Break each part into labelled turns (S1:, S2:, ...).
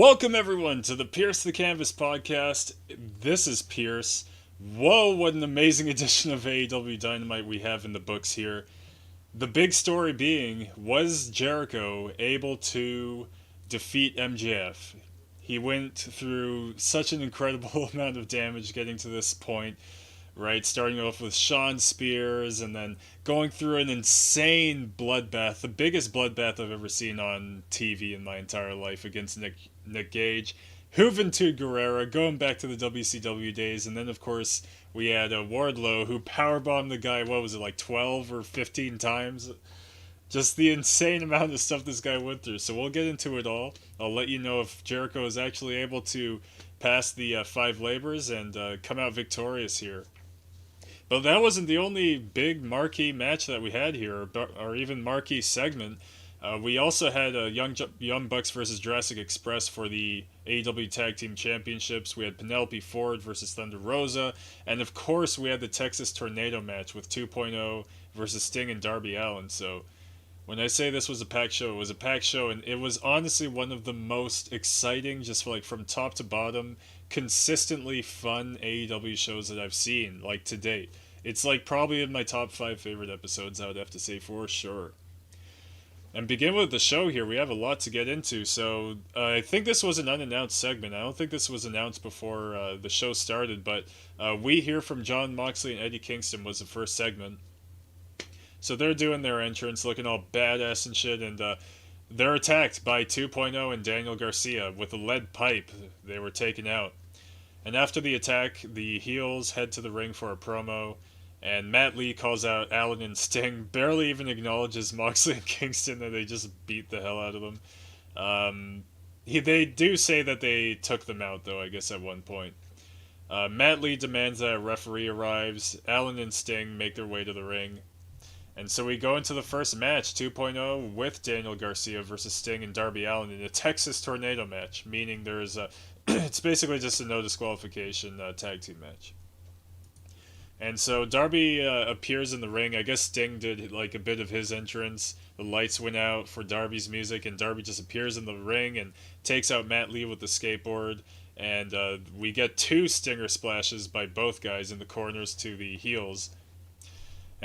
S1: Welcome everyone to the Pierce the Canvas podcast. This is Pierce. Whoa, what an amazing edition of AEW Dynamite we have in the books here. The big story being, was Jericho able to defeat MJF? He went through such an incredible amount of damage getting to this point, right? Starting off with Sean Spears and then going through an insane bloodbath, the biggest bloodbath I've ever seen on TV in my entire life against Nick Gage. Juventud Guerrera going back to the WCW days, and then of course we had Wardlow who powerbombed the guy. What was it, like 12 or 15 times? Just the insane amount of stuff this guy went through. So we'll get into it all. I'll let you know if Jericho is actually able to pass the five labors and come out victorious here. But that wasn't the only big marquee match that we had here, or even marquee segment. We also had Young Bucks versus Jurassic Express for the AEW Tag Team Championships. We had Penelope Ford versus Thunder Rosa. And of course, we had the Texas Tornado match with 2.0 versus Sting and Darby Allin. So when I say this was a packed show, it was a packed show. And it was honestly one of the most exciting, just like from top to bottom, consistently fun AEW shows that I've seen, like to date. It's like probably in my top 5 favorite episodes, I would have to say for sure. And begin with the show here, we have a lot to get into. So I think this was an unannounced segment. I don't think this was announced before the show started, but We Hear from John Moxley and Eddie Kingston was the first segment. So they're doing their entrance, looking all badass and shit, and they're attacked by 2.0 and Daniel Garcia with a lead pipe. They were taken out. And after the attack, the heels head to the ring for a promo, and Matt Lee calls out Allin and Sting, barely even acknowledges Moxley and Kingston, and they just beat the hell out of them. They do say that they took them out, though, I guess, at one point. Matt Lee demands that a referee arrives. Allin and Sting make their way to the ring. And so we go into the first match, 2.0, with Daniel Garcia versus Sting and Darby Allin in a Texas Tornado match, meaning there's a it's basically just a no disqualification tag team match. And so Darby appears in the ring. I guess Sting did like a bit of his entrance. The lights went out for Darby's music, and Darby just appears in the ring and takes out Matt Lee with the skateboard. And we get 2 stinger splashes by both guys in the corners to the heels.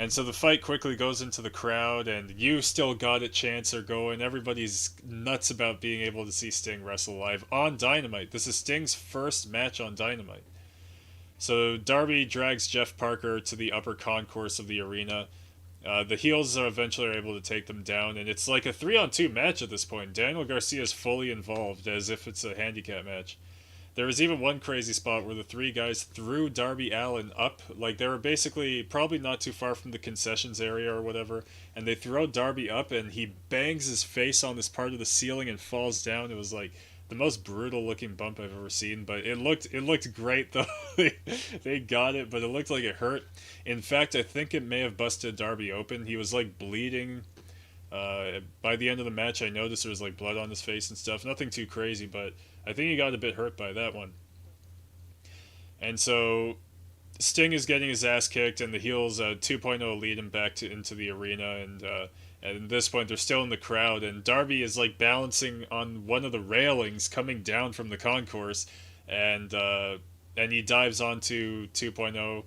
S1: And so the fight quickly goes into the crowd, and You Still Got It chants are going. Everybody's nuts about being able to see Sting wrestle live on Dynamite. This is Sting's first match on Dynamite. So Darby drags Jeff Parker to the upper concourse of the arena. The heels are eventually able to take them down, and it's like a 3-on-2 match at this point. Daniel Garcia is fully involved, as if it's a handicap match. There was even one crazy spot where the 3 guys threw Darby Allin up, like they were basically probably not too far from the concessions area or whatever, and they throw Darby up and he bangs his face on this part of the ceiling and falls down. It was like the most brutal looking bump I've ever seen, but it looked great though. They got it, but it looked like it hurt. In fact, I think it may have busted Darby open. He was like bleeding. By the end of the match, I noticed there was like blood on his face and stuff. Nothing too crazy, but I think he got a bit hurt by that one. And so Sting is getting his ass kicked, and the heels 2.0 lead him back into the arena, and at this point they're still in the crowd, and Darby is like balancing on one of the railings coming down from the concourse, and he dives onto 2.0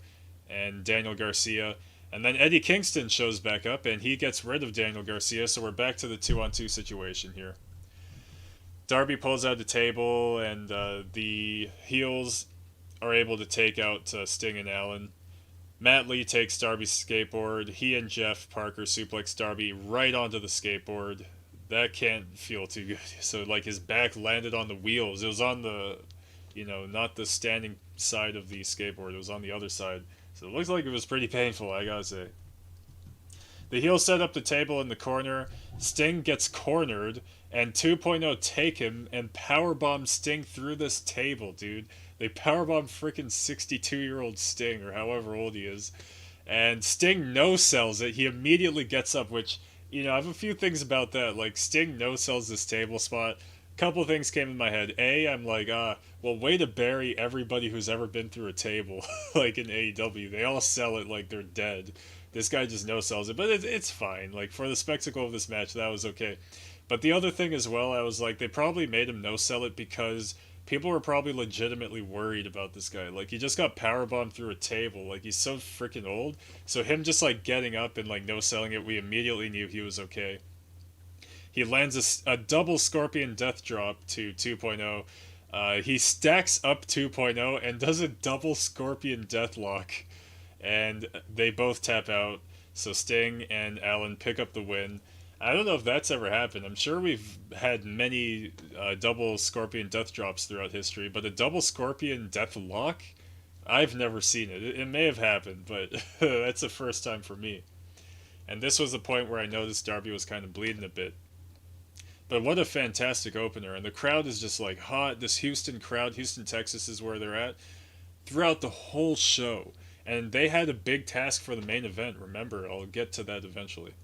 S1: and Daniel Garcia. And then Eddie Kingston shows back up, and he gets rid of Daniel Garcia, so we're back to the 2-on-2 situation here. Darby pulls out the table, and the heels are able to take out Sting and Allin. Matt Lee takes Darby's skateboard. He and Jeff Parker suplex Darby right onto the skateboard. That can't feel too good. So, like, his back landed on the wheels. It was on the, not the standing side of the skateboard. It was on the other side. So it looks like it was pretty painful, I gotta say. The heels set up the table in the corner. Sting gets cornered, and 2.0 take him and powerbomb Sting through this table, dude. They powerbomb freaking 62-year-old Sting, or however old he is. And Sting no-sells it. He immediately gets up, which, I have a few things about that. Like, Sting no-sells this table spot. Couple things came in my head. I'm like, well, way to bury everybody who's ever been through a table, like in AEW. They all sell it like they're dead. This guy just no-sells it, but it's fine. Like, for the spectacle of this match, that was okay. But the other thing as well, I was like, they probably made him no sell it because people were probably legitimately worried about this guy. Like, he just got powerbombed through a table. Like, he's so freaking old. So him just like getting up and like no selling it, we immediately knew he was okay. He lands a double Scorpion Death Drop to 2.0. He stacks up 2.0 and does a double Scorpion Deathlock, and they both tap out. So Sting and Allen pick up the win. I don't know if that's ever happened. I'm sure we've had many double Scorpion Death Drops throughout history, but a double Scorpion Deathlock? I've never seen it. It may have happened, but that's the first time for me. And this was the point where I noticed Darby was kind of bleeding a bit. But what a fantastic opener. And the crowd is just like hot. This Houston crowd, Houston, Texas is where they're at throughout the whole show. And they had a big task for the main event. Remember, I'll get to that eventually.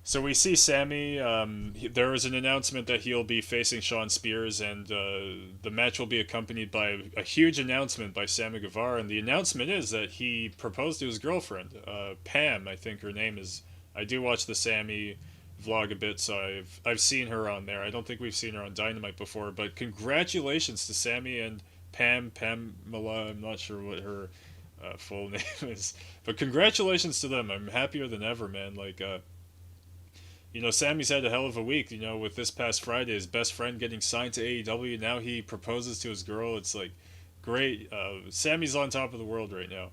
S1: So we see Sammy. There is an announcement that he'll be facing Shawn Spears, and the match will be accompanied by a huge announcement by Sammy Guevara. And the announcement is that he proposed to his girlfriend, Pam, I think her name is. I do watch the Sammy vlog a bit, so I've seen her on there. I don't think we've seen her on Dynamite before, but congratulations to Sammy and Pamela. I'm not sure what her full name is, but congratulations to them. I'm happier than ever, man. Like, Sammy's had a hell of a week. With this past Friday, his best friend getting signed to AEW. Now he proposes to his girl. It's like great. Sammy's on top of the world right now.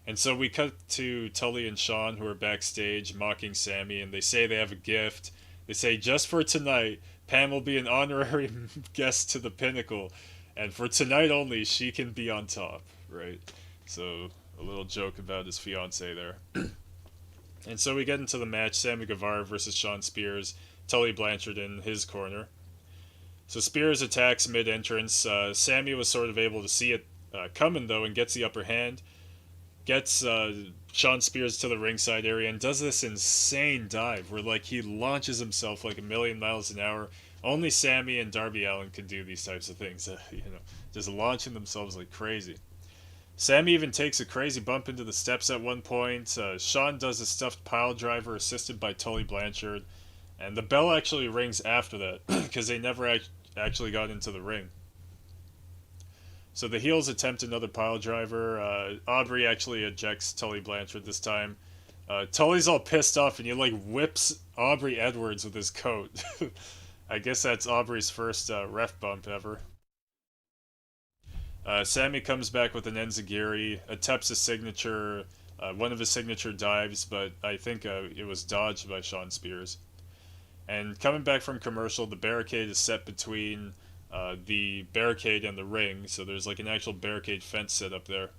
S1: And so we cut to Tully and Sean, who are backstage mocking Sammy, and they say they have a gift. They say, just for tonight, Pam will be an honorary guest to the Pinnacle, and for tonight only, she can be on top, right? So, a little joke about his fiance there. And so we get into the match, Sammy Guevara versus Shawn Spears, Tully Blanchard in his corner. So Spears attacks mid-entrance. Sammy was sort of able to see it coming, though, and gets the upper hand. Gets Shawn Spears to the ringside area and does this insane dive where like he launches himself like a million miles an hour. Only Sammy and Darby Allin can do these types of things, just launching themselves like crazy. Sammy even takes a crazy bump into the steps at one point. Shawn does a stuffed pile driver assisted by Tully Blanchard, and the bell actually rings after that because they never actually got into the ring. So the heels attempt another pile driver. Aubrey actually ejects Tully Blanchard this time. Tully's all pissed off and he like whips Aubrey Edwards with his coat. I guess that's Aubrey's first ref bump ever. Sammy comes back with an enziguri, attempts a signature, one of his signature dives, but I think it was dodged by Shawn Spears. And coming back from commercial, the barricade is set between the barricade and the ring, so there's like an actual barricade fence set up there.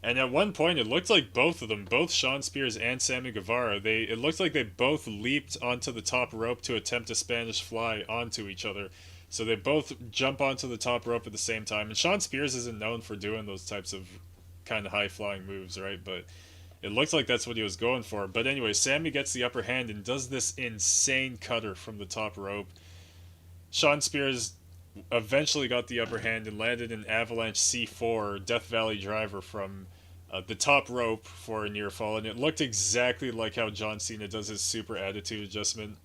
S1: And at one point, it looked like both of them, both Shawn Spears and Sammy Guevara, it looked like they both leaped onto the top rope to attempt a Spanish fly onto each other. So they both jump onto the top rope at the same time. And Shawn Spears isn't known for doing those types of kind of high-flying moves, right? But it looked like that's what he was going for. But anyway, Sammy gets the upper hand and does this insane cutter from the top rope. Shawn Spears eventually got the upper hand and landed an Avalanche C4 Death Valley driver from the top rope for a near fall. And it looked exactly like how John Cena does his super attitude adjustment.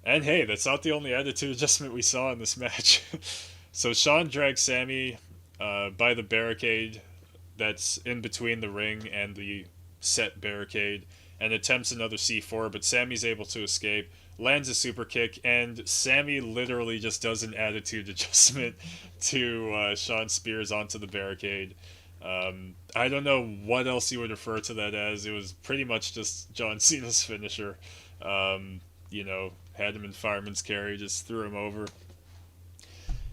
S1: And hey, that's not the only attitude adjustment we saw in this match. So Shawn drags Sammy by the barricade that's in between the ring and the set barricade and attempts another C4, but Sammy's able to escape, lands a super kick, and Sammy literally just does an attitude adjustment to Shawn Spears onto the barricade. I don't know what else you would refer to that as. It was pretty much just John Cena's finisher. Had him in fireman's carry, just threw him over.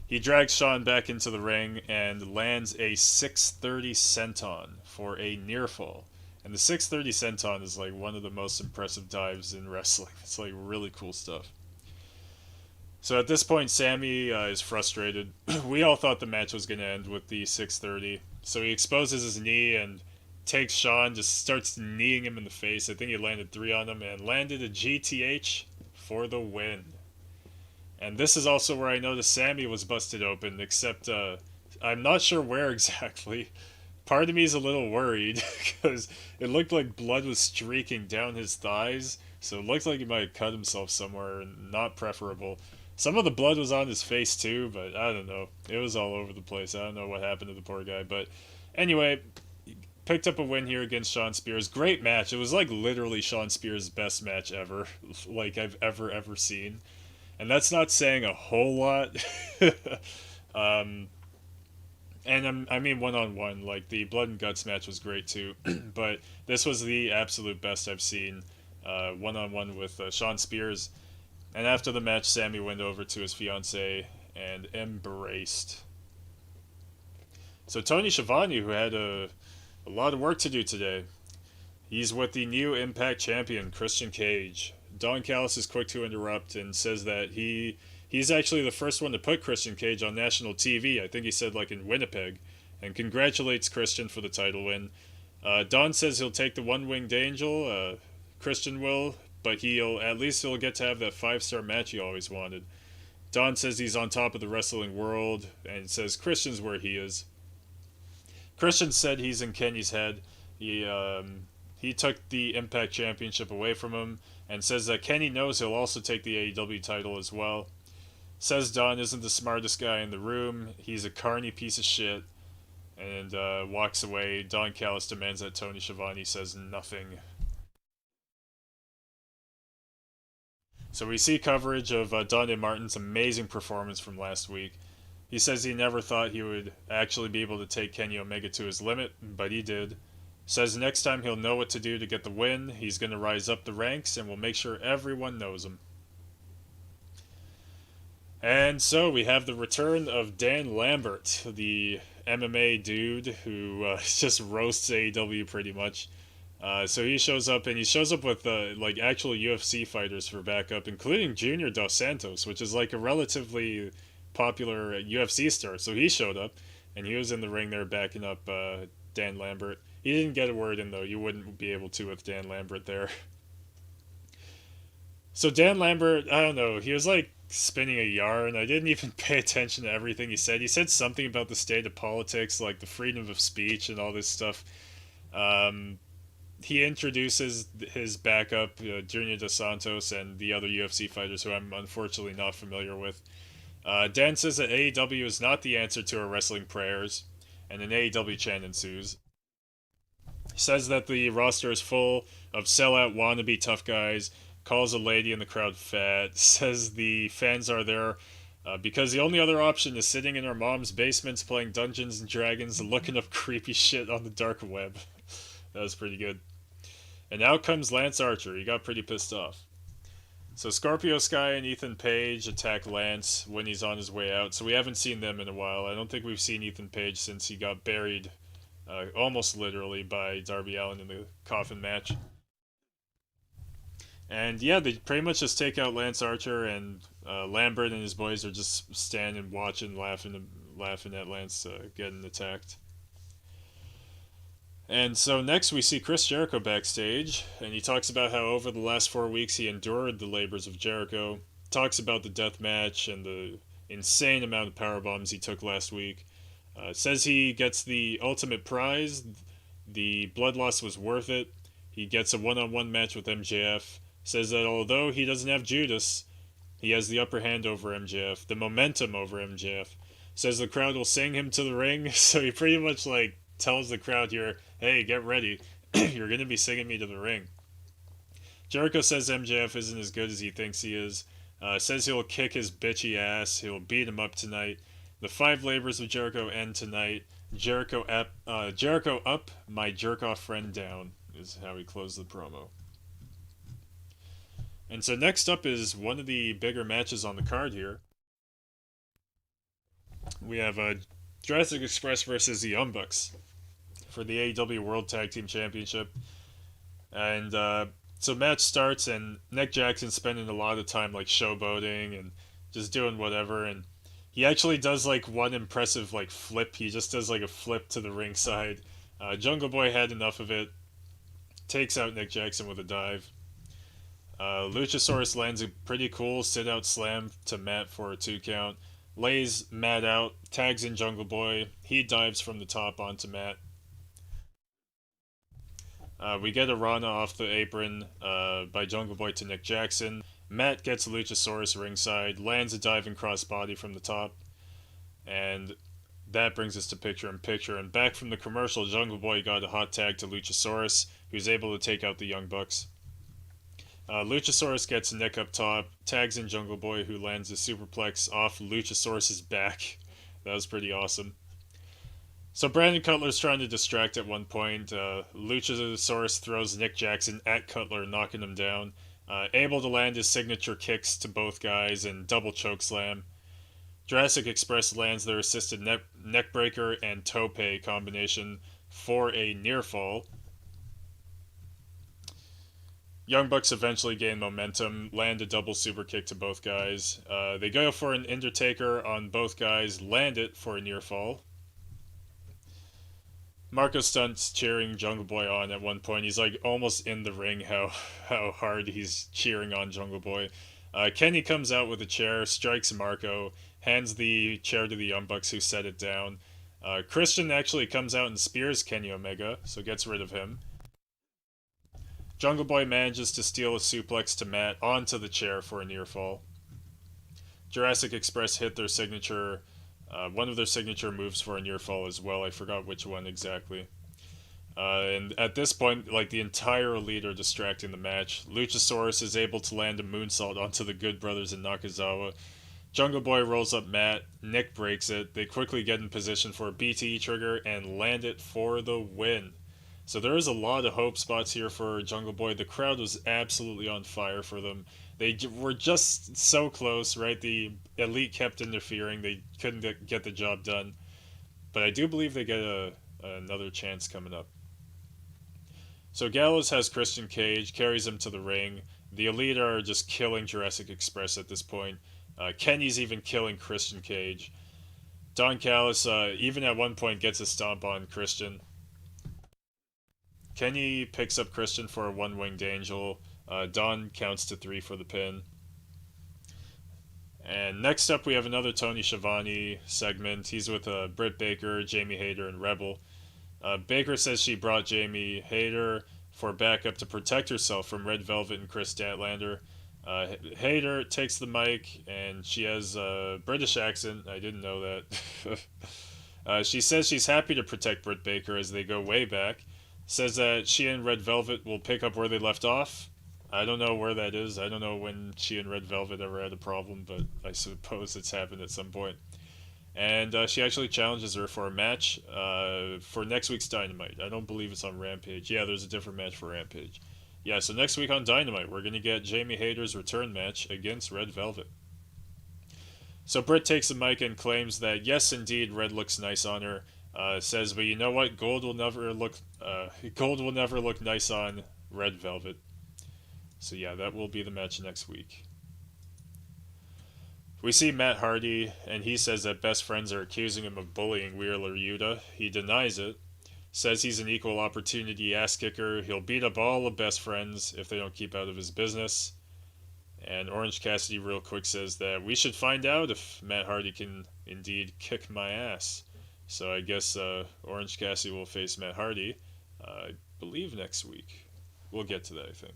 S1: He drags Shawn back into the ring and lands a 630 senton for a near fall. And the 630 senton is like one of the most impressive dives in wrestling. It's like really cool stuff. So at this point, Sammy is frustrated. We all thought the match was going to end with the 630. So he exposes his knee and takes Shawn, just starts kneeing him in the face. I think he landed 3 on him and landed a GTH for the win. And this is also where I noticed Sammy was busted open, except I'm not sure where exactly. Part of me is a little worried because it looked like blood was streaking down his thighs. So it looked like he might have cut himself somewhere, not preferable. Some of the blood was on his face too, but I don't know. It was all over the place. I don't know what happened to the poor guy, but anyway, picked up a win here against Sean Spears. Great match. It was like literally Sean Spears' best match ever, like I've ever seen, and that's not saying a whole lot. um, and I mean one on one, like the blood and guts match was great too, but this was the absolute best I've seen. One on one with Sean Spears, and after the match, Sammy went over to his fiancee and embraced. So Tony Schiavone, who had a lot of work to do today, he's with the new Impact champion Christian Cage. Don Callis is quick to interrupt and says that he's actually the first one to put Christian Cage on national TV. I think he said like in Winnipeg, and congratulates Christian for the title win. Don says he'll take the one-winged angel. Christian will, but he'll get to have that 5-star match he always wanted. Don says he's on top of the wrestling world and says Christian's where he is. Christian said he's in Kenny's head. He took the Impact Championship away from him and says that Kenny knows he'll also take the AEW title as well. Says Don isn't the smartest guy in the room. He's a carny piece of shit. And walks away. Don Callis demands that Tony Schiavone says nothing. So we see coverage of Dante Martin's amazing performance from last week. He says he never thought he would actually be able to take Kenny Omega to his limit, but he did. Says next time he'll know what to do to get the win. He's going to rise up the ranks and will make sure everyone knows him. And so we have the return of Dan Lambert, the MMA dude who just roasts AEW pretty much. So he shows up, and he shows up with like actual UFC fighters for backup, including Junior Dos Santos, which is like a relatively popular UFC star. So he showed up, and he was in the ring there backing up Dan Lambert. He didn't get a word in though. You wouldn't be able to with Dan Lambert there. So Dan Lambert, I don't know, he was like spinning a yarn. I didn't even pay attention to everything he said. He said something about the state of politics, like the freedom of speech and all this stuff. Um, he introduces his backup, Junior Dos Santos, and the other UFC fighters who I'm unfortunately not familiar with. Dan says that AEW is not the answer to our wrestling prayers, and an AEW chant ensues. He says that the roster is full of sellout wannabe tough guys, calls a lady in the crowd fat, says the fans are there because the only other option is sitting in our mom's basements playing Dungeons and Dragons and looking up creepy shit on the dark web. That was pretty good. And out comes Lance Archer. He got pretty pissed off. So Scorpio Sky and Ethan Page attack Lance when he's on his way out. So we haven't seen them in a while. I don't think we've seen Ethan Page since he got buried, almost literally, by Darby Allin in the coffin match. And yeah, they pretty much just take out Lance Archer, and Lambert and his boys are just standing, watching, laughing at Lance getting attacked. And so next we see Chris Jericho backstage, and he talks about how over the last 4 weeks he endured the labors of Jericho. Talks about the death match and the insane amount of power bombs he took last week. Says he gets the ultimate prize. The blood loss was worth it. He gets a one-on-one match with MJF. Says that although he doesn't have Judas, he has the upper hand over MJF, the momentum over MJF. Says the crowd will sing him to the ring, so he pretty much like tells the crowd here, hey, get ready, you're going to be singing me to the ring. Jericho says MJF isn't as good as he thinks he is. Says he'll kick his bitchy ass, he'll beat him up tonight. The 5 labors of Jericho end tonight. Jericho up, my jerk-off friend down, is how he closed the promo. And so next up is one of the bigger matches on the card here. We have Jurassic Express versus the Young Bucks for the AEW World Tag Team Championship. And so match starts, and Nick Jackson's spending a lot of time like showboating and just doing whatever. And he actually does like one impressive like flip. He just does like a flip to the ringside. Jungle Boy had enough of it. Takes out Nick Jackson with a dive. Luchasaurus lands a pretty cool sit-out slam to Matt for a 2 count. Lays Matt out, tags in Jungle Boy. He dives from the top onto Matt. We get a Rana off the apron by Jungle Boy to Nick Jackson. Matt gets a Luchasaurus ringside, lands a diving crossbody from the top, and that brings us to picture in picture. And back from the commercial, Jungle Boy got a hot tag to Luchasaurus, who's able to take out the Young Bucks. Luchasaurus gets Nick up top, tags in Jungle Boy, who lands a superplex off Luchasaurus's back. That was pretty awesome. So Brandon Cutler's trying to distract at one point. Luchasaurus throws Nick Jackson at Cutler, knocking him down. Able to land his signature kicks to both guys and double choke slam. Jurassic Express lands their assisted neckbreaker and tope combination for a near fall. Young Bucks eventually gain momentum, land a double super kick to both guys. They go for an Undertaker on both guys, land it for a near fall. Marco Stunt's cheering Jungle Boy on at one point. He's like almost in the ring how hard he's cheering on Jungle Boy. Kenny comes out with a chair, strikes Marco, hands the chair to the Young Bucks who set it down. Christian actually comes out and spears Kenny Omega, so gets rid of him. Jungle Boy manages to steal a suplex to Matt onto the chair for a near fall. Jurassic Express hit their signature, one of their signature moves for a near fall as well. I forgot which one exactly. And at this point, like the entire Elite are distracting the match. Luchasaurus is able to land a moonsault onto the Good Brothers in Nakazawa. Jungle Boy rolls up Matt. Nick breaks it. They quickly get in position for a BTE trigger and land it for the win. So there is a lot of hope spots here for Jungle Boy. The crowd was absolutely on fire for them. They were just so close, right? The Elite kept interfering. They couldn't get the job done. But I do believe they get another chance coming up. So Gallows has Christian Cage, carries him to the ring. The Elite are just killing Jurassic Express at this point. Kenny's even killing Christian Cage. Don Callis, even at one point, gets a stomp on Christian. Kenny picks up Christian for a one-winged angel. Don counts to 3 for the pin. And next up, we have another Tony Schiavone segment. He's with Britt Baker, Jamie Hayter, and Rebel. Baker says she brought Jamie Hayter for backup to protect herself from Red Velvet and Chris Statlander. Hayter takes the mic, and she has a British accent. I didn't know that. She says she's happy to protect Britt Baker as they go way back. Says that she and Red Velvet will pick up where they left off. I don't know where that is. I don't know when she and Red Velvet ever had a problem, but I suppose it's happened at some point. And she actually challenges her for a match for next week's Dynamite. I don't believe it's on Rampage. Yeah, there's a different match for Rampage. Yeah, so next week on Dynamite, we're going to get Jamie Hayter's return match against Red Velvet. So Britt takes the mic and claims that, yes, indeed, Red looks nice on her. Says, but you know what? Gold will never look nice on Red Velvet. So yeah, that will be the match next week. We see Matt Hardy, and he says that best friends are accusing him of bullying Wheeler Yuta. He denies it. Says he's an equal opportunity ass kicker. He'll beat up all the best friends if they don't keep out of his business. And Orange Cassidy real quick says that we should find out if Matt Hardy can indeed kick my ass. So I guess Orange Cassidy will face Matt Hardy, I believe next week. We'll get to that, I think.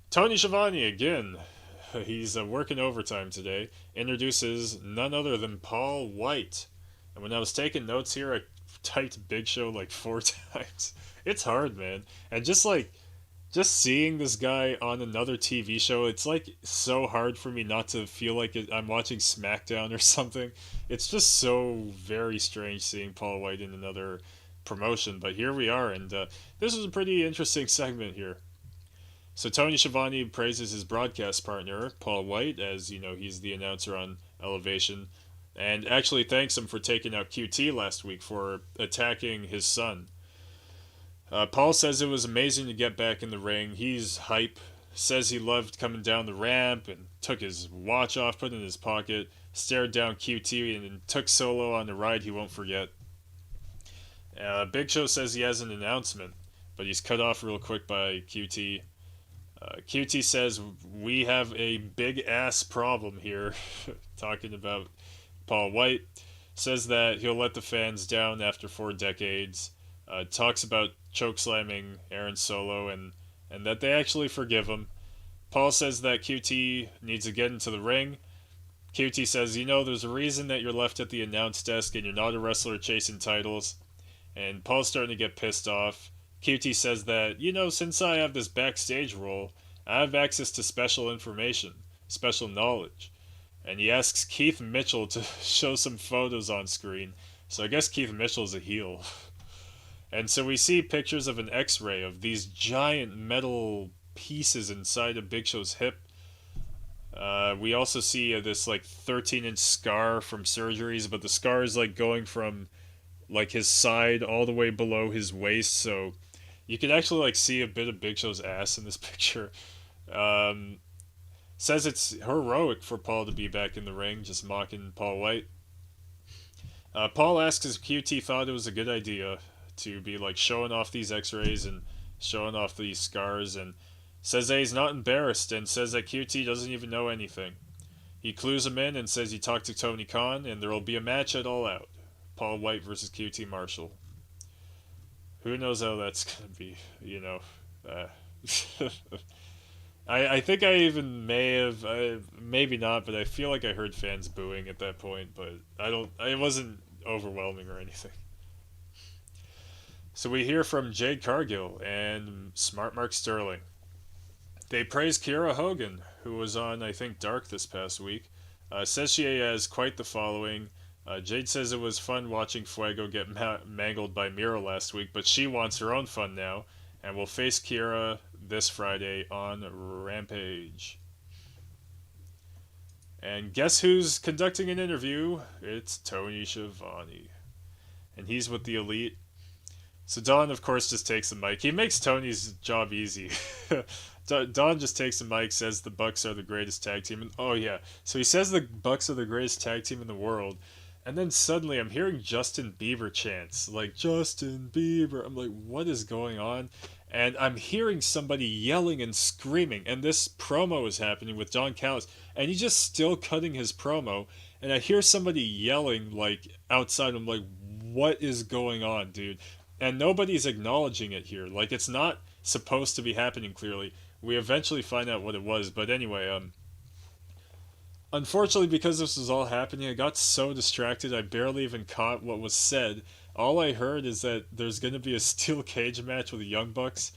S1: Tony Schiavone again. He's working overtime today. Introduces none other than Paul White. And when I was taking notes here, I typed Big Show like 4 times. It's hard, man. And just seeing this guy on another TV show, it's like so hard for me not to feel like I'm watching SmackDown or something. It's just so very strange seeing Paul White in another promotion, but here we are, and this is a pretty interesting segment here. So Tony Schiavone praises his broadcast partner, Paul White, as you know, he's the announcer on Elevation, and actually thanks him for taking out QT last week for attacking his son. Paul says it was amazing to get back in the ring. He's hype. Says he loved coming down the ramp and took his watch off, put it in his pocket, stared down QT, and took Solo on a ride he won't forget. Big Show says he has an announcement, but he's cut off real quick by QT. QT says, we have a big ass problem here, talking about Paul White. Says that he'll let the fans down after 4 decades. talks about chokeslamming Aaron Solo and that they actually forgive him. Paul says that QT needs to get into the ring. QT says, there's a reason that you're left at the announce desk and you're not a wrestler chasing titles. And Paul's starting to get pissed off. QT says that, since I have this backstage role, I have access to special information, special knowledge. And he asks Keith Mitchell to show some photos on screen. So I guess Keith Mitchell's a heel. And so we see pictures of an x-ray of these giant metal pieces inside of Big Show's hip. We also see this like 13-inch scar from surgeries, but the scar is like going from like his side all the way below his waist, so you can actually like see a bit of Big Show's ass in this picture. Um, Says it's heroic for Paul to be back in the ring, just mocking Paul White. Paul asks if QT thought it was a good idea to be like showing off these X-rays and showing off these scars, and says that he's not embarrassed and says that QT doesn't even know anything. He clues him in and says he talked to Tony Khan and there will be a match at All Out. Paul White versus QT Marshall. Who knows how that's gonna be? Uh, I think I even may have, maybe not, but I feel like I heard fans booing at that point, but I don't. It wasn't overwhelming or anything. So we hear from Jade Cargill and Smart Mark Sterling. They praise Kiera Hogan, who was on, I think, Dark this past week. Says she has quite the following. Jade says it was fun watching Fuego get mangled by Miro last week, but she wants her own fun now, and will face Kiera this Friday on Rampage. And guess who's conducting an interview? It's Tony Schiavone. And he's with the Elite. So Don, of course, just takes the mic. He makes Tony's job easy. Don just takes the mic, says the Bucks are the greatest tag team. Oh, yeah. So he says the Bucks are the greatest tag team in the world. And then suddenly I'm hearing Justin Bieber chants. Like, Justin Bieber. I'm like, what is going on? And I'm hearing somebody yelling and screaming. And this promo is happening with Don Callis. And he's just still cutting his promo. And I hear somebody yelling, like, outside. I'm like, what is going on, dude? And nobody's acknowledging it here. Like, it's not supposed to be happening clearly. We eventually find out what it was. But anyway, unfortunately, because this was all happening, I got so distracted I barely even caught what was said. All I heard is that there's going to be a steel cage match with the Young Bucks.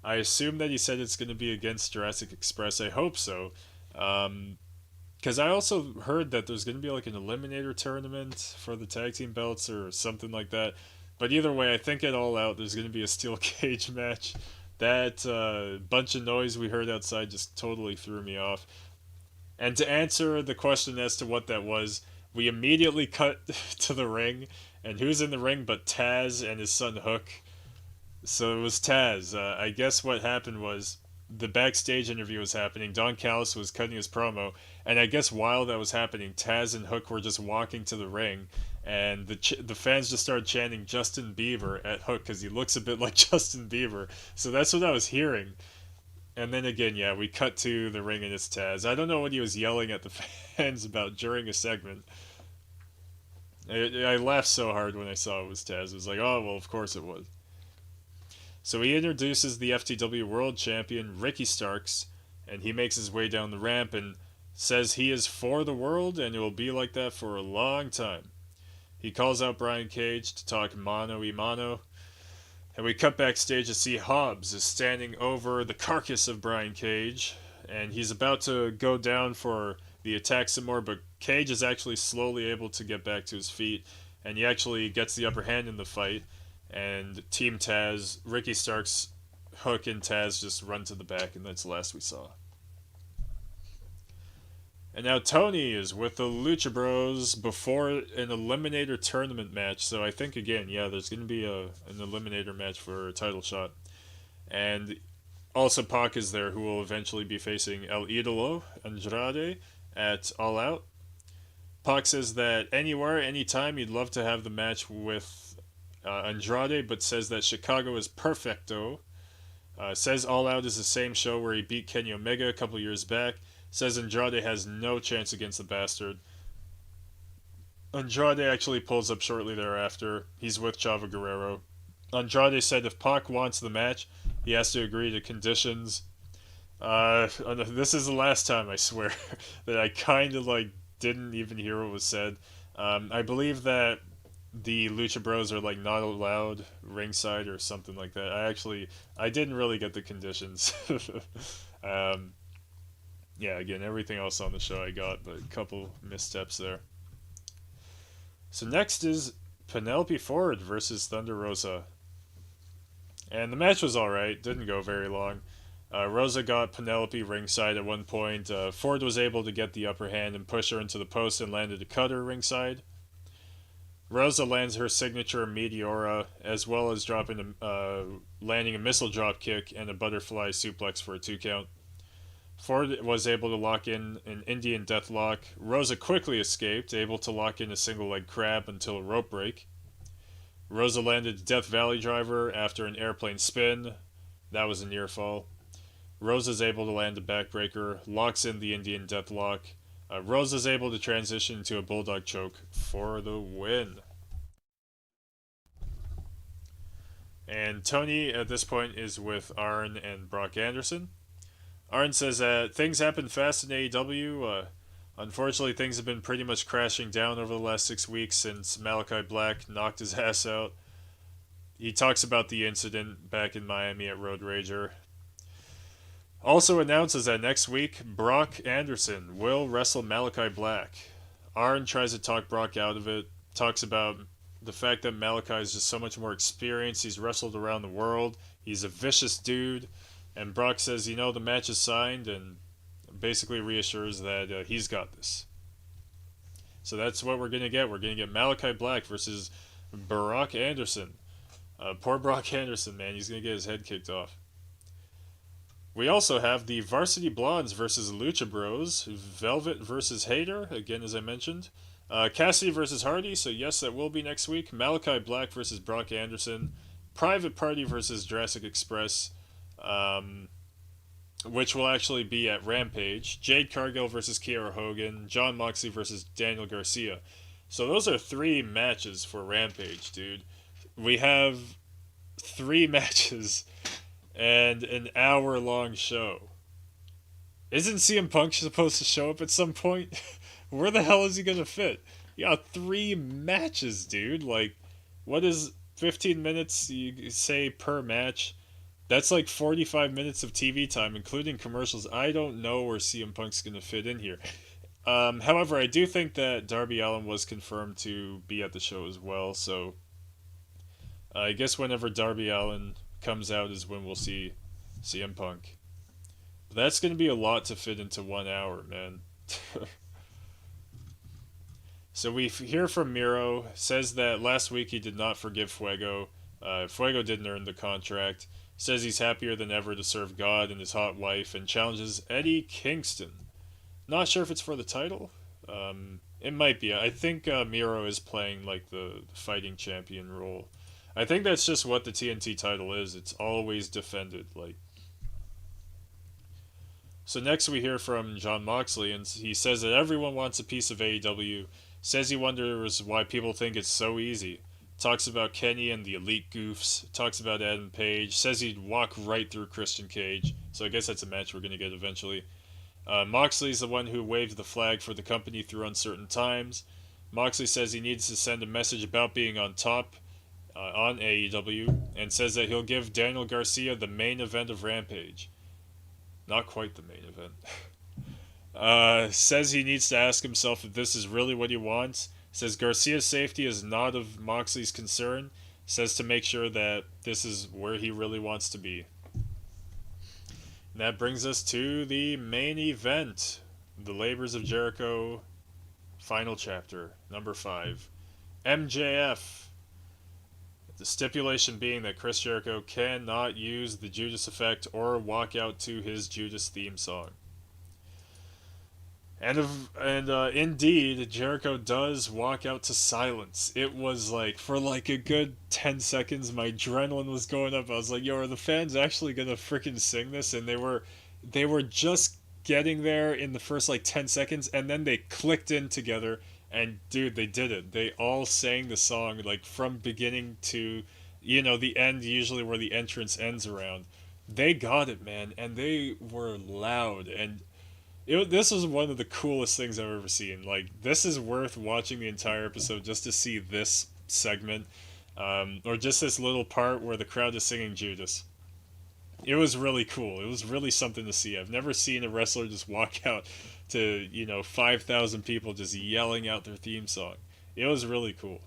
S1: I assume that he said it's going to be against Jurassic Express. I hope so. Because I also heard that there's going to be like an eliminator tournament for the tag team belts or something like that. But either way, I think at All Out there's going to be a steel cage match. That bunch of noise we heard outside just totally threw me off. And to answer the question as to what that was, we immediately cut to the ring. And who's in the ring but Taz and his son Hook? So it was Taz. I guess what happened was the backstage interview was happening. Don Callis was cutting his promo. And I guess while that was happening, Taz and Hook were just walking to the ring. And the fans just started chanting Justin Bieber at Hook because he looks a bit like Justin Bieber. So that's what I was hearing. And then again, yeah, we cut to the ring and it's Taz. I don't know what he was yelling at the fans about during a segment. I laughed so hard when I saw it was Taz. It was like, oh, well, of course it was. So he introduces the FTW World Champion, Ricky Starks, and he makes his way down the ramp and says he is for the world and it will be like that for a long time. He calls out Brian Cage to talk mano y mano. And we cut backstage to see Hobbs is standing over the carcass of Brian Cage. And he's about to go down for the attack some more, but Cage is actually slowly able to get back to his feet. And he actually gets the upper hand in the fight. And Team Taz, Ricky Starks, Hook, and Taz just run to the back, and that's the last we saw. And now Tony is with the Lucha Bros before an Eliminator tournament match. So I think, again, yeah, there's going to be an Eliminator match for a title shot. And also Pac is there, who will eventually be facing El Idolo Andrade at All Out. Pac says that anywhere, anytime, he'd love to have the match with Andrade, but says that Chicago is perfecto. Says All Out is the same show where he beat Kenny Omega a couple years back. Says Andrade has no chance against the bastard. Andrade actually pulls up shortly thereafter. He's with Chavo Guerrero. Andrade said if Pac wants the match, he has to agree to conditions. This is the last time I swear that I kind of like didn't even hear what was said. I believe that the Lucha Bros are like not allowed ringside or something like that. I didn't really get the conditions. um, yeah, again, everything else on the show I got, but a couple missteps there. So next is Penelope Ford versus Thunder Rosa. And the match was alright, didn't go very long. Rosa got Penelope ringside at one point. Ford was able to get the upper hand and push her into the post and landed a cutter ringside. Rosa lands her signature Meteora, as well as landing a missile drop kick and a butterfly suplex for a 2 count. Ford was able to lock in an Indian deathlock. Rosa quickly escaped, able to lock in a single leg crab until a rope break. Rosa landed a Death Valley driver after an airplane spin. That was a near fall. Rosa's able to land a backbreaker, locks in the Indian deathlock. Rosa's able to transition to a bulldog choke for the win. And Tony at this point is with Arn and Brock Anderson. Arn says that things happen fast in AEW. Unfortunately, things have been pretty much crashing down over the last 6 weeks since Malachi Black knocked his ass out. He talks about the incident back in Miami at Road Rager. Also announces that next week, Brock Anderson will wrestle Malachi Black. Arn tries to talk Brock out of it, talks about the fact that Malachi is just so much more experienced. He's wrestled around the world. He's a vicious dude. And Brock says, the match is signed, and basically reassures that he's got this. So that's what we're going to get. We're going to get Malachi Black versus Brock Anderson. Poor Brock Anderson, man. He's going to get his head kicked off. We also have the Varsity Blondes versus Lucha Bros. Velvet versus Hayter, again, as I mentioned. Cassidy versus Hardy, so yes, that will be next week. Malachi Black versus Brock Anderson. Private Party versus Jurassic Express, which will actually be at Rampage. Jade Cargill versus Kiera Hogan. John Moxley versus Daniel Garcia. So those are 3 matches for Rampage, dude. We have 3 matches and an hour-long show. Isn't CM Punk supposed to show up at some point? Where the hell is he gonna fit? You got 3 matches, dude. Like, what is 15 minutes, you say, per match? That's like 45 minutes of TV time, including commercials. I don't know where CM Punk's gonna fit in here. However, I do think that Darby Allin was confirmed to be at the show as well, so I guess whenever Darby Allin comes out is when we'll see CM Punk. But that's going to be a lot to fit into 1 hour, man. So we hear from Miro, says that last week he did not forgive Fuego. Fuego didn't earn the contract. Says he's happier than ever to serve God and his hot wife, and challenges Eddie Kingston. Not sure if it's for the title. It might be. I think Miro is playing like the fighting champion role. I think that's just what the TNT title is. It's always defended. So next we hear from John Moxley, and he says that everyone wants a piece of AEW. Says he wonders why people think it's so easy. Talks about Kenny and the Elite Goofs. Talks about Adam Page. Says he'd walk right through Christian Cage. So I guess that's a match we're going to get eventually. Moxley's the one who waved the flag for the company through uncertain times. Moxley says he needs to send a message about being on top on AEW, and says that he'll give Daniel Garcia the main event of Rampage. Not quite the main event. Says he needs to ask himself if this is really what he wants. Says Garcia's safety is not of Moxley's concern. Says to make sure that this is where he really wants to be. And that brings us to the main event. The Labors of Jericho final chapter, number 5. MJF. The stipulation being that Chris Jericho cannot use the Judas effect or walk out to his Judas theme song. And indeed, Jericho does walk out to silence. It was like, for like a good 10 seconds, my adrenaline was going up. I was like, yo, are the fans actually going to freaking sing this? And they were just getting there in the first like 10 seconds, and then they clicked in together. And dude, they did it. They all sang the song like from beginning to the end usually where the entrance ends around. They got it, man, and they were loud. And this was one of the coolest things I've ever seen. Like, this is worth watching the entire episode just to see this segment, or just this little part where the crowd is singing Judas. It was really cool. It was really something to see. I've never seen a wrestler just walk out to 5,000 people just yelling out their theme song. It was really cool.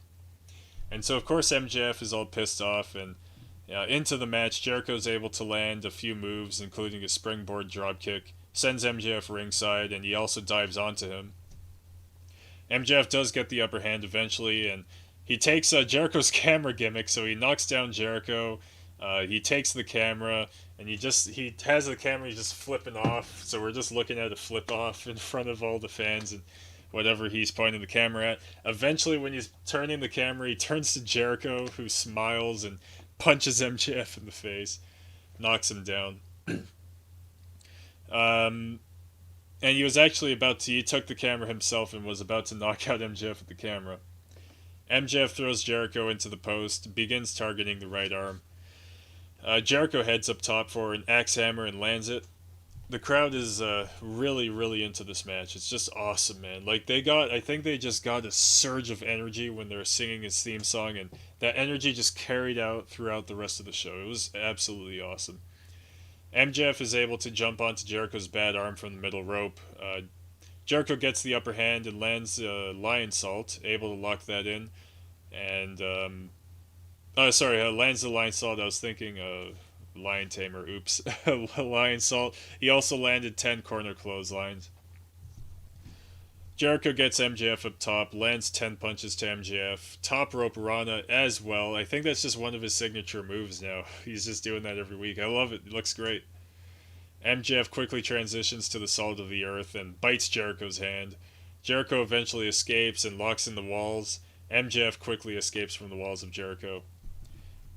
S1: And so of course MJF is all pissed off, and into the match, Jericho's able to land a few moves, including a springboard dropkick, sends MJF ringside, and he also dives onto him. MJF does get the upper hand eventually, and he takes Jericho's camera gimmick, so he knocks down Jericho. He takes the camera, and he has the camera, he's just flipping off, so we're just looking at a flip off in front of all the fans and whatever he's pointing the camera at. Eventually, when he's turning the camera, he turns to Jericho, who smiles and punches MJF in the face, knocks him down. And he was actually he took the camera himself and was about to knock out MJF with the camera. MJF throws Jericho into the post, begins targeting the right arm. Jericho heads up top for an axe hammer and lands it. The crowd is really, really into this match. It's just awesome, man. Like, I think they just got a surge of energy when they were singing his theme song, and that energy just carried out throughout the rest of the show. It was absolutely awesome. MJF is able to jump onto Jericho's bad arm from the middle rope. Jericho gets the upper hand and lands Lion Salt, able to lock that in. And, lands the Lion Salt. I was thinking Lion Tamer. Oops. Lion Salt. He also landed 10 corner clotheslines. Jericho gets MJF up top, lands 10 punches to MJF. Top rope Rana as well. I think that's just one of his signature moves now. He's just doing that every week. I love it. It looks great. MJF quickly transitions to the salt of the earth and bites Jericho's hand. Jericho eventually escapes and locks in the walls. MJF quickly escapes from the walls of Jericho.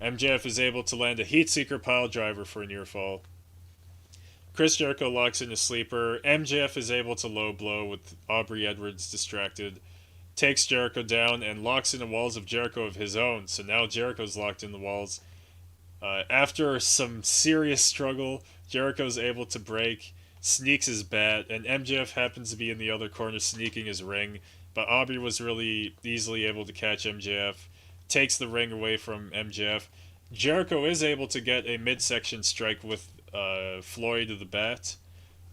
S1: MJF is able to land a Heatseeker pile driver for a near fall. Chris Jericho locks in a sleeper. MJF is able to low blow with Aubrey Edwards distracted. Takes Jericho down and locks in the walls of Jericho of his own. So now Jericho's locked in the walls. After some serious struggle, Jericho's able to break, sneaks his bat, and MJF happens to be in the other corner sneaking his ring. But Aubrey was really easily able to catch MJF. Takes the ring away from MJF. Jericho is able to get a midsection strike with Floyd of the Bat.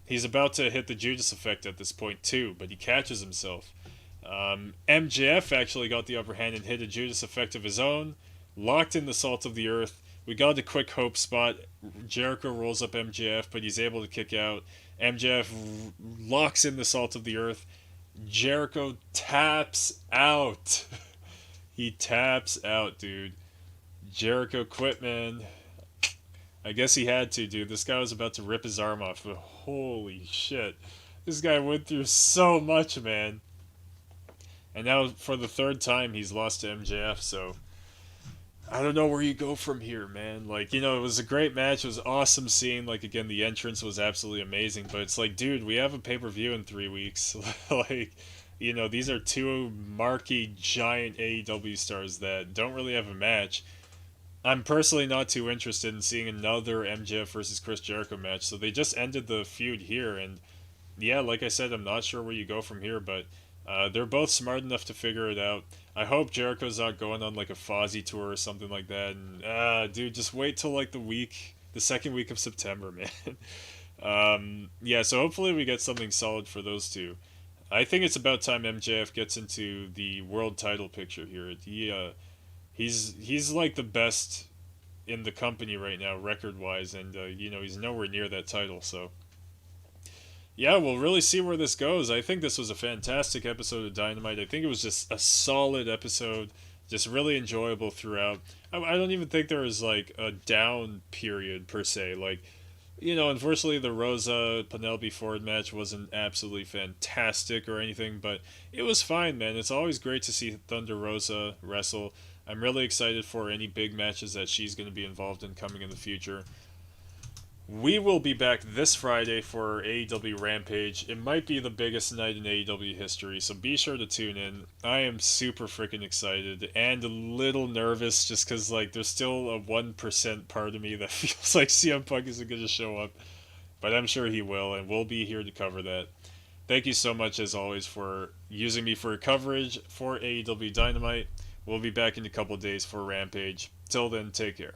S1: He's about to hit the Judas effect at this point too, but he catches himself. MJF actually got the upper hand and hit a Judas effect of his own, locked in the salt of the earth. We got a quick hope spot. Jericho rolls up MJF, but he's able to kick out. MJF locks in the salt of the earth. Jericho taps out. He taps out, dude. Jericho quit, man. I guess he had to, dude. This guy was about to rip his arm off, but holy shit. This guy went through so much, man. And now, for the third time, he's lost to MJF, so I don't know where you go from here, man. Like, it was a great match. It was awesome seeing, like, again, the entrance was absolutely amazing, but it's like, dude, we have a pay-per-view in 3 weeks. Like, these are two marquee, giant AEW stars that don't really have a match. I'm personally not too interested in seeing another MJF versus Chris Jericho match, so they just ended the feud here, and yeah, like I said, I'm not sure where you go from here, but they're both smart enough to figure it out. I hope Jericho's not going on like a Fozzy tour or something like that, and dude, just wait till like the second week of September, man. Yeah, so hopefully we get something solid for those two. I think it's about time MJF gets into the world title picture here. He's like the best in the company right now, record-wise, and, he's nowhere near that title, so yeah, we'll really see where this goes. I think this was a fantastic episode of Dynamite. I think it was just a solid episode, just really enjoyable throughout. I don't even think there was, like, a down period, per se. Like, unfortunately the Rosa Penelope Ford match wasn't absolutely fantastic or anything, but it was fine, man. It's always great to see Thunder Rosa wrestle. I'm really excited for any big matches that she's going to be involved in coming in the future. We will be back this Friday for AEW Rampage. It might be the biggest night in AEW history, so be sure to tune in. I am super freaking excited and a little nervous just because, like, there's still a 1% part of me that feels like CM Punk isn't going to show up. But I'm sure he will, and we'll be here to cover that. Thank you so much, as always, for using me for coverage for AEW Dynamite. We'll be back in a couple days for Rampage. Till then, take care.